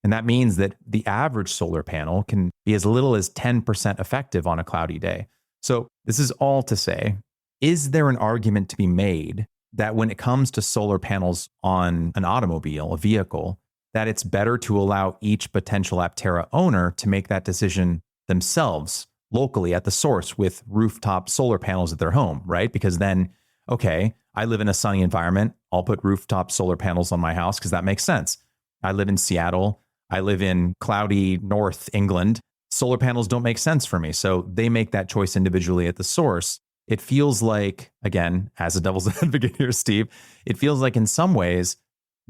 And that means that the average solar panel can be as little as 10% effective on a cloudy day. So this is all to say, is there an argument to be made that when it comes to solar panels on an automobile, a vehicle, that it's better to allow each potential Aptera owner to make that decision themselves locally at the source with rooftop solar panels at their home, right? Because then, okay, I live in a sunny environment. I'll put rooftop solar panels on my house because that makes sense. I live in Seattle. I live in cloudy North England. Solar panels don't make sense for me. So they make that choice individually at the source. It feels like, again, as a devil's advocate here, Steve, it feels like in some ways,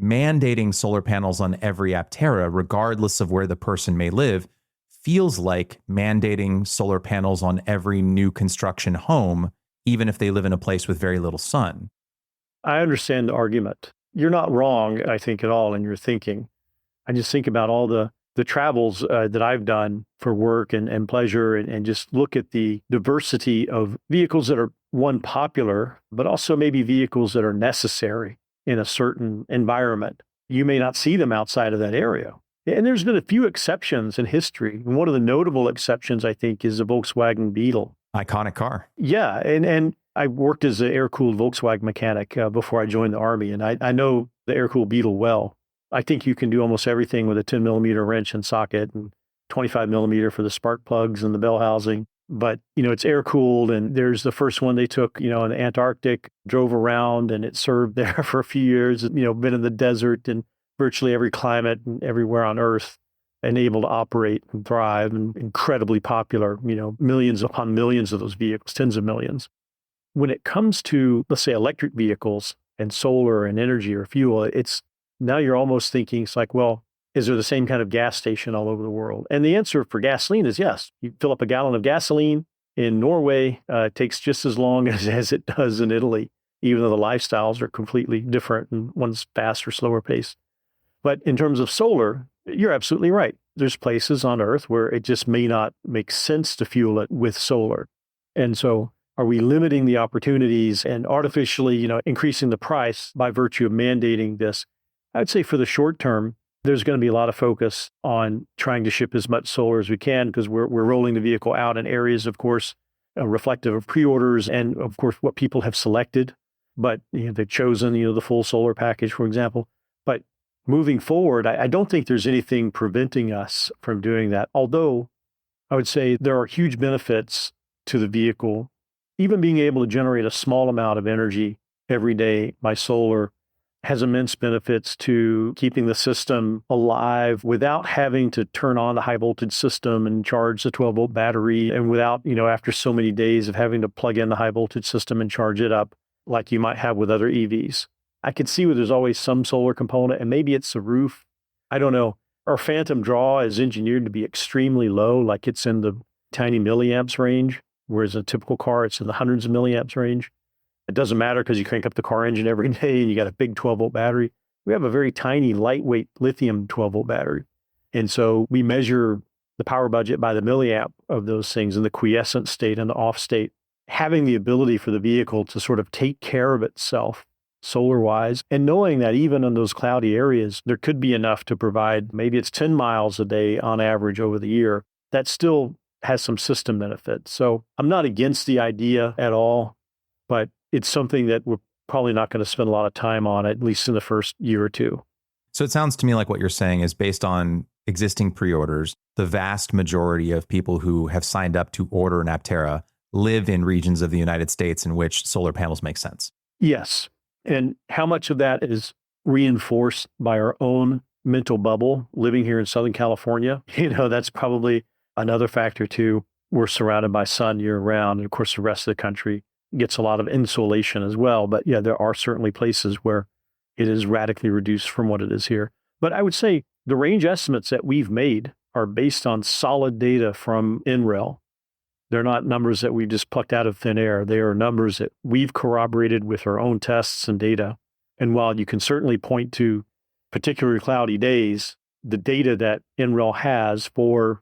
mandating solar panels on every Aptera, regardless of where the person may live, feels like mandating solar panels on every new construction home, even if they live in a place with very little sun. I understand the argument. You're not wrong, I think, at all in your thinking. I just think about all the travels that I've done for work and pleasure and just look at the diversity of vehicles that are, one, popular, but also maybe vehicles that are necessary in a certain environment. You may not see them outside of that area. And there's been a few exceptions in history. And one of the notable exceptions, I think, is the Volkswagen Beetle. Iconic car. Yeah. And I worked as an air-cooled Volkswagen mechanic before I joined the Army. And I know the air-cooled Beetle well. I think you can do almost everything with a 10 millimeter wrench and socket and 25 millimeter for the spark plugs and the bell housing. But, it's air cooled. And there's the first one they took, in the Antarctic, drove around, and it served there for a few years, been in the desert and virtually every climate and everywhere on Earth, and able to operate and thrive, and incredibly popular, millions upon millions of those vehicles, tens of millions. When it comes to, let's say, electric vehicles and solar and energy or fuel, now you're almost thinking, it's like, well, is there the same kind of gas station all over the world? And the answer for gasoline is yes. You fill up a gallon of gasoline in Norway, it takes just as long as it does in Italy, even though the lifestyles are completely different and one's faster, slower pace. But in terms of solar, you're absolutely right. There's places on Earth where it just may not make sense to fuel it with solar. And so are we limiting the opportunities and artificially, increasing the price by virtue of mandating this? I'd say for the short term, there's going to be a lot of focus on trying to ship as much solar as we can because we're rolling the vehicle out in areas, of course, reflective of pre-orders and, of course, what people have selected. But they've chosen, the full solar package, for example. But moving forward, I don't think there's anything preventing us from doing that. Although I would say there are huge benefits to the vehicle, even being able to generate a small amount of energy every day by solar has immense benefits to keeping the system alive without having to turn on the high voltage system and charge the 12-volt battery, and without, after so many days of having to plug in the high voltage system and charge it up like you might have with other EVs. I could see where there's always some solar component, and maybe it's the roof. I don't know. Our phantom draw is engineered to be extremely low, like it's in the tiny milliamps range, whereas a typical car, it's in the hundreds of milliamps range. It doesn't matter because you crank up the car engine every day and you got a big 12-volt battery. We have a very tiny, lightweight lithium 12-volt battery. And so we measure the power budget by the milliamp of those things in the quiescent state and the off state. Having the ability for the vehicle to sort of take care of itself solar-wise, and knowing that even in those cloudy areas, there could be enough to provide, maybe it's 10 miles a day on average over the year, that still has some system benefit. So I'm not against the idea at all, but it's something that we're probably not going to spend a lot of time on, at least in the first year or two. So it sounds to me like what you're saying is based on existing pre-orders, the vast majority of people who have signed up to order an Aptera live in regions of the United States in which solar panels make sense. Yes. And how much of that is reinforced by our own mental bubble living here in Southern California? That's probably another factor too. We're surrounded by sun year round. And of course, the rest of the country gets a lot of insolation as well. But yeah, there are certainly places where it is radically reduced from what it is here. But I would say the range estimates that we've made are based on solid data from NREL. They're not numbers that we just plucked out of thin air. They are numbers that we've corroborated with our own tests and data. And while you can certainly point to particularly cloudy days, the data that NREL has for,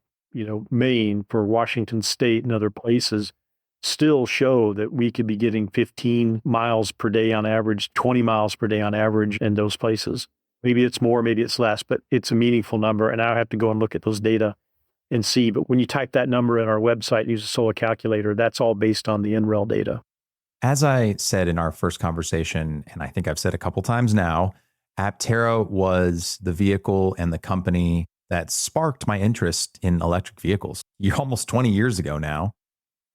Maine, for Washington State and other places still show that we could be getting 15 miles per day on average, 20 miles per day on average in those places. Maybe it's more, maybe it's less, but it's a meaningful number. And I have to go and look at those data and see. But when you type that number in our website and use a solar calculator, that's all based on the NREL data. As I said in our first conversation, and I think I've said a couple times now, Aptera was the vehicle and the company that sparked my interest in electric vehicles. Almost 20 years ago now.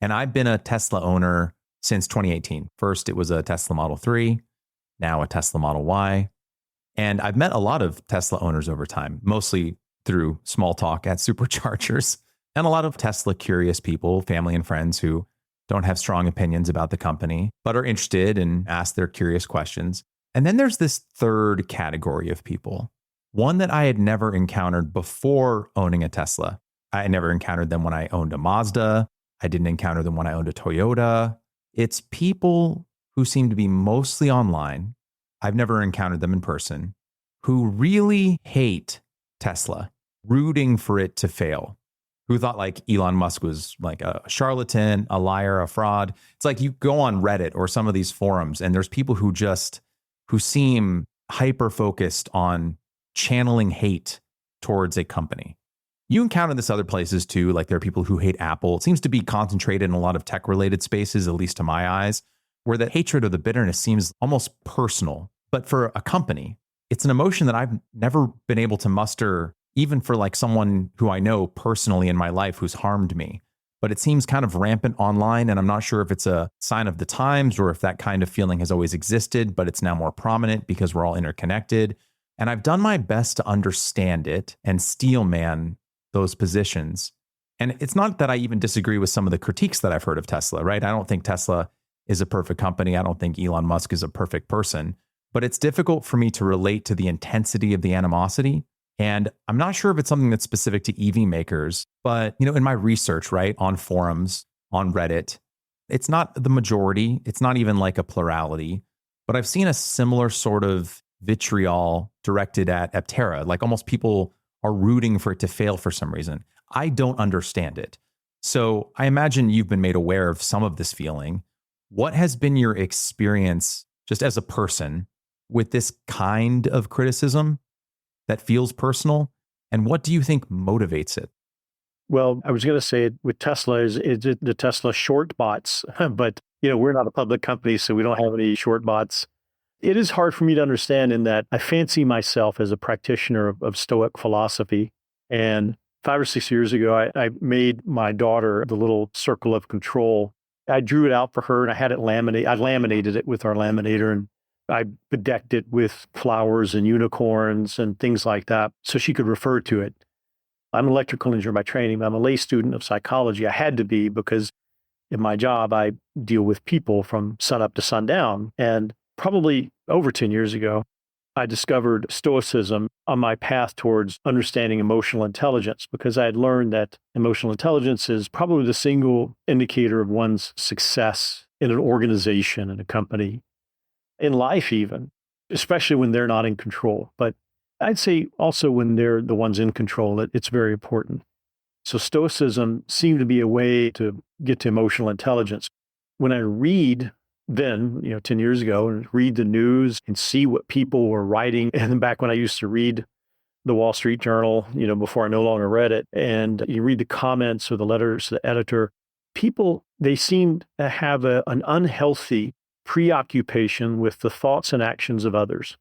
And I've been a Tesla owner since 2018. First, it was a Tesla Model 3, now a Tesla Model Y. And I've met a lot of Tesla owners over time, mostly through small talk at superchargers, and a lot of Tesla curious people, family and friends who don't have strong opinions about the company, but are interested and ask their curious questions. And then there's this third category of people, one that I had never encountered before owning a Tesla. I had never encountered them when I owned a Mazda. I didn't encounter them when I owned a Toyota. It's people who seem to be mostly online. I've never encountered them in person, who really hate Tesla, rooting for it to fail, who thought like Elon Musk was like a charlatan, a liar, a fraud. It's like you go on Reddit or some of these forums and there's people who seem hyper focused on channeling hate towards a company. You encounter this other places too, like there are people who hate Apple. It seems to be concentrated in a lot of tech related spaces, at least to my eyes, where the hatred or the bitterness seems almost personal. But for a company, it's an emotion that I've never been able to muster, even for like someone who I know personally in my life who's harmed me. But it seems kind of rampant online, and I'm not sure if it's a sign of the times or if that kind of feeling has always existed, but it's now more prominent because we're all interconnected. And I've done my best to understand it and steelman those positions. And it's not that I even disagree with some of the critiques that I've heard of Tesla, right? I don't think Tesla is a perfect company. I don't think Elon Musk is a perfect person, but it's difficult for me to relate to the intensity of the animosity. And I'm not sure if it's something that's specific to EV makers, but in my research, right, on forums, on Reddit, it's not the majority. It's not even like a plurality, but I've seen a similar sort of vitriol directed at Aptera, like almost people are rooting for it to fail for some reason. I don't understand it. So I imagine you've been made aware of some of this feeling. What has been your experience just as a person with this kind of criticism that feels personal? And what do you think motivates it? Well, I was going to say with Tesla is the Tesla short bots, but we're not a public company, so we don't have any short bots. It is hard for me to understand in that I fancy myself as a practitioner of Stoic philosophy. And 5 or 6 years ago, I made my daughter the little circle of control. I drew it out for her and I had it laminated. I laminated it with our laminator and I bedecked it with flowers and unicorns and things like that so she could refer to it. I'm an electrical engineer by training, but I'm a lay student of psychology. I had to be because in my job, I deal with people from sunup to sundown. And probably over 10 years ago, I discovered Stoicism on my path towards understanding emotional intelligence because I had learned that emotional intelligence is probably the single indicator of one's success in an organization, in a company, in life even, especially when they're not in control. But I'd say also when they're the ones in control, it's very important. So Stoicism seemed to be a way to get to emotional intelligence. When I read then, 10 years ago, and read the news and see what people were writing, and then back when I used to read the Wall Street Journal, before I no longer read it, and you read the comments or the letters to the editor, people, they seemed to have an unhealthy preoccupation with the thoughts and actions of others.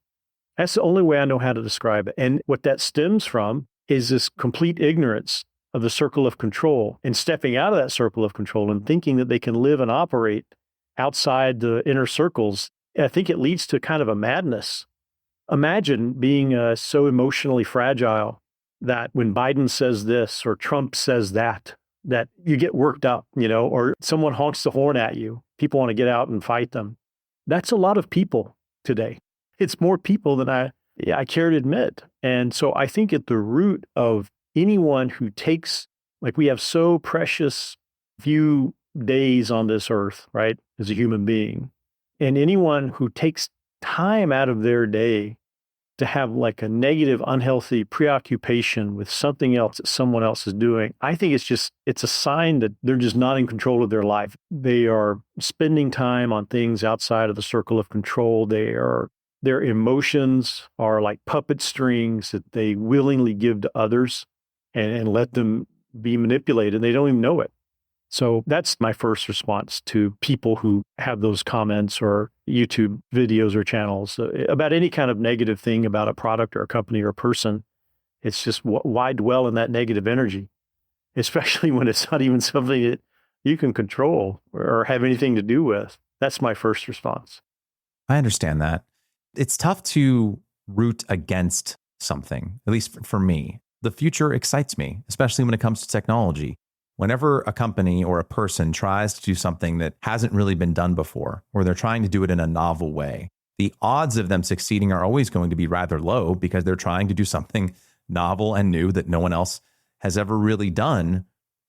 That's the only way I know how to describe it. And what that stems from is this complete ignorance of the circle of control and stepping out of that circle of control and thinking that they can live and operate outside the inner circles. I think it leads to kind of a madness. Imagine being so emotionally fragile that when Biden says this or Trump says that you get worked up, or someone honks the horn at you. People want to get out and fight them. That's a lot of people today. It's more people than I care to admit. And so I think at the root of anyone who takes, like we have so precious few days on this earth, right, as a human being, and anyone who takes time out of their day to have like a negative, unhealthy preoccupation with something else that someone else is doing, I think it's a sign that they're just not in control of their life. They are spending time on things outside of the circle of control. Their emotions are like puppet strings that they willingly give to others and let them be manipulated. They don't even know it. So that's my first response to people who have those comments or YouTube videos or channels about any kind of negative thing about a product or a company or a person. It's just why dwell in that negative energy, especially when it's not even something that you can control or have anything to do with. That's my first response. I understand that. It's tough to root against something, at least for me. The future excites me, especially when it comes to technology. Whenever a company or a person tries to do something that hasn't really been done before, or they're trying to do it in a novel way, the odds of them succeeding are always going to be rather low because they're trying to do something novel and new that no one else has ever really done.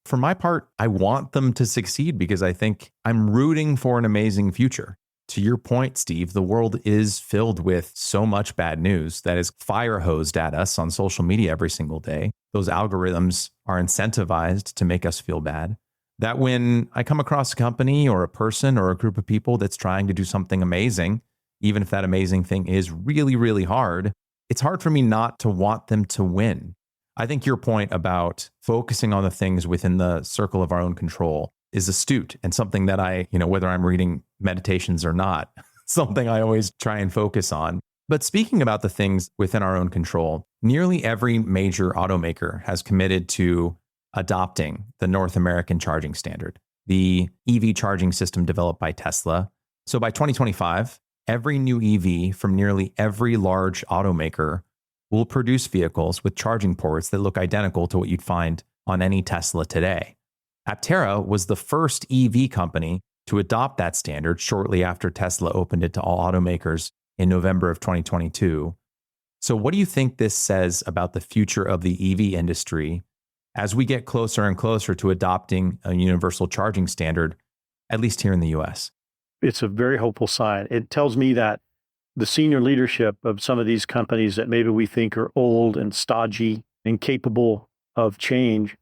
For my part, I want them to succeed because I think I'm rooting for an amazing future. To your point, Steve, the world is filled with so much bad news that is fire hosed at us on social media every single day. Those algorithms are incentivized to make us feel bad. That when I come across a company or a person or a group of people that's trying to do something amazing, even if that amazing thing is really, really hard, it's hard for me not to want them to win. I think your point about focusing on the things within the circle of our own control is astute and something that I, whether I'm reading meditations or not, something I always try and focus on. But speaking about the things within our own control, nearly every major automaker has committed to adopting the North American charging standard, the EV charging system developed by Tesla. So by 2025, every new EV from nearly every large automaker will produce vehicles with charging ports that look identical to what you'd find on any Tesla today. Aptera was the first EV company to adopt that standard shortly after Tesla opened it to all automakers in November of 2022. So what do you think this says about the future of the EV industry as we get closer and closer to adopting a universal charging standard, at least here in the US? It's a very hopeful sign. It tells me that the senior leadership of some of these companies that maybe we think are old and stodgy, incapable of change,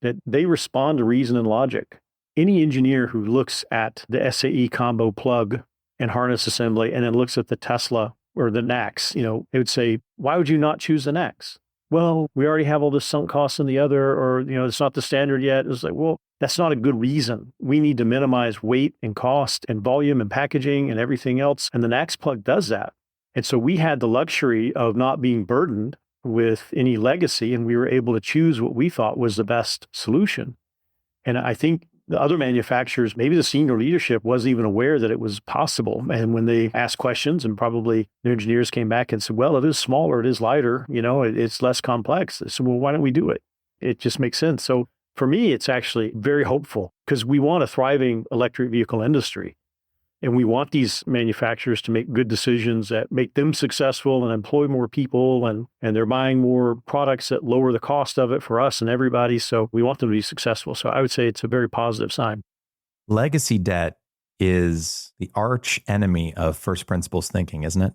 that they respond to reason and logic. Any engineer who looks at the SAE combo plug and harness assembly and then looks at the Tesla or the NACS, they would say, why would you not choose the NACS? Well, we already have all this sunk costs in the other, or, it's not the standard yet. It's like, well, that's not a good reason. We need to minimize weight and cost and volume and packaging and everything else. And the NACS plug does that. And so we had the luxury of not being burdened with any legacy, and we were able to choose what we thought was the best solution. And I think The other manufacturers, maybe the senior leadership wasn't even aware that it was possible. And when they asked questions and probably the engineers came back and said, well, it is smaller, it is lighter, it's less complex. They said, well, why don't we do it? It just makes sense. So for me, it's actually very hopeful because we want a thriving electric vehicle industry. And we want these manufacturers to make good decisions that make them successful and employ more people, and they're buying more products that lower the cost of it for us and everybody. So we want them to be successful. So I would say it's a very positive sign. Legacy debt is the arch enemy of first principles thinking, isn't it?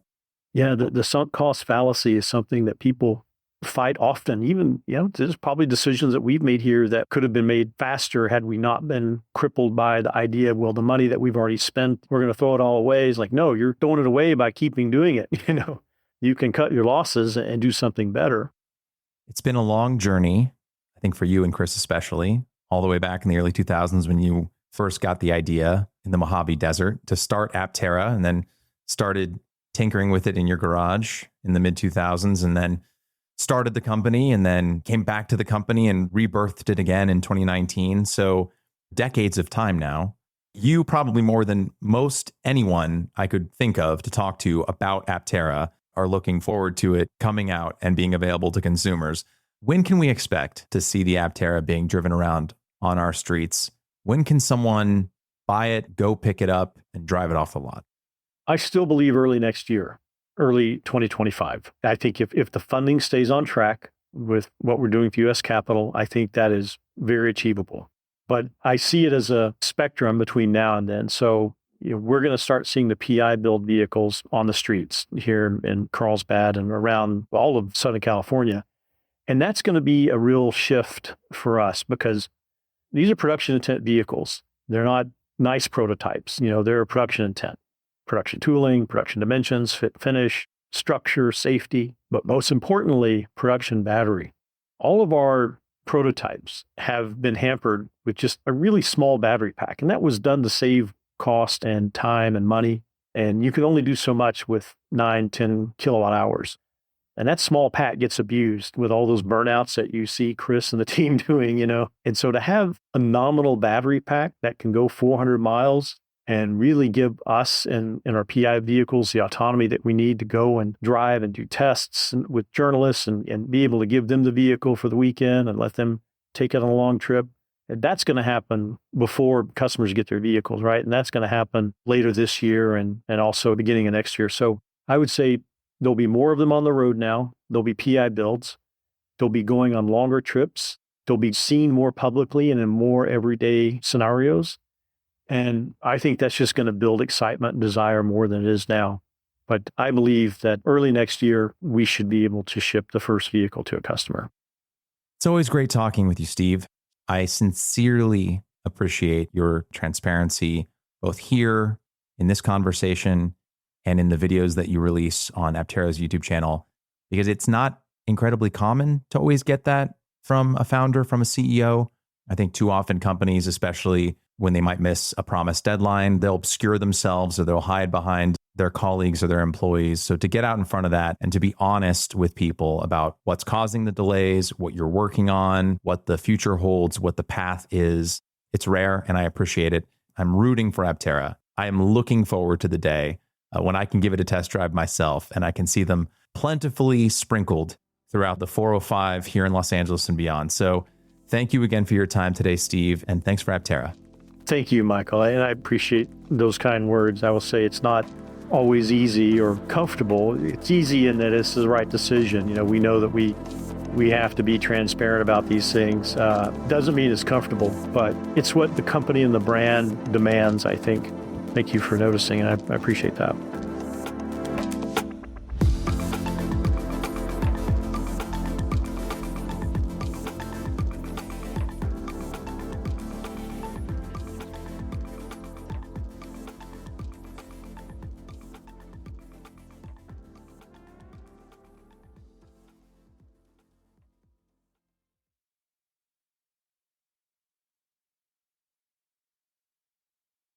Yeah, the sunk cost fallacy is something that people fight often. Even, there's probably decisions that we've made here that could have been made faster had we not been crippled by the idea, well, the money that we've already spent, we're going to throw it all away. It's like, no, you're throwing it away by keeping doing it. You can cut your losses and do something better. It's been a long journey, I think for you and Chris especially, all the way back in the early 2000s when you first got the idea in the Mojave Desert to start Aptera, and then started tinkering with it in your garage in the mid 2000s, and then started the company and then came back to the company and rebirthed it again in 2019. So decades of time now. You probably more than most anyone I could think of to talk to about Aptera are looking forward to it coming out and being available to consumers. When can we expect to see the Aptera being driven around on our streets? When can someone buy it, go pick it up, and drive it off the lot? I still believe early next year. Early 2025. I think if the funding stays on track with what we're doing with U.S. capital, I think that is very achievable. But I see it as a spectrum between now and then. So we're going to start seeing the PI build vehicles on the streets here in Carlsbad and around all of Southern California. And that's going to be a real shift for us because these are production intent vehicles. They're not nice prototypes. They're production intent. Production tooling, production dimensions, fit finish, structure, safety, but most importantly, production battery. All of our prototypes have been hampered with just a really small battery pack, and that was done to save cost and time and money. And you can only do so much with 9, 10 kilowatt hours. And that small pack gets abused with all those burnouts that you see Chris and the team doing, And so to have a nominal battery pack that can go 400 miles and really give us and our PI vehicles the autonomy that we need to go and drive and do tests with journalists and be able to give them the vehicle for the weekend and let them take it on a long trip. And that's going to happen before customers get their vehicles, right? And that's going to happen later this year and also beginning of next year. So I would say there'll be more of them on the road now. There'll be PI builds. They'll be going on longer trips. They'll be seen more publicly and in more everyday scenarios. And I think that's just going to build excitement and desire more than it is now. But I believe that early next year, we should be able to ship the first vehicle to a customer. It's always great talking with you, Steve. I sincerely appreciate your transparency, both here in this conversation and in the videos that you release on Aptera's YouTube channel, because it's not incredibly common to always get that from a founder, from a CEO. I think too often companies, especially when they might miss a promised deadline, they'll obscure themselves or they'll hide behind their colleagues or their employees. So to get out in front of that and to be honest with people about what's causing the delays, what you're working on, what the future holds, what the path is, it's rare and I appreciate it. I'm rooting for Aptera. I am looking forward to the day when I can give it a test drive myself and I can see them plentifully sprinkled throughout the 405 here in Los Angeles and beyond. So thank you again for your time today, Steve, and thanks for Aptera. Thank you, Michael. And I appreciate those kind words. I will say it's not always easy or comfortable. It's easy in that it's the right decision. We know that we have to be transparent about these things. Doesn't mean it's comfortable, but it's what the company and the brand demands, I think. Thank you for noticing, and I appreciate that.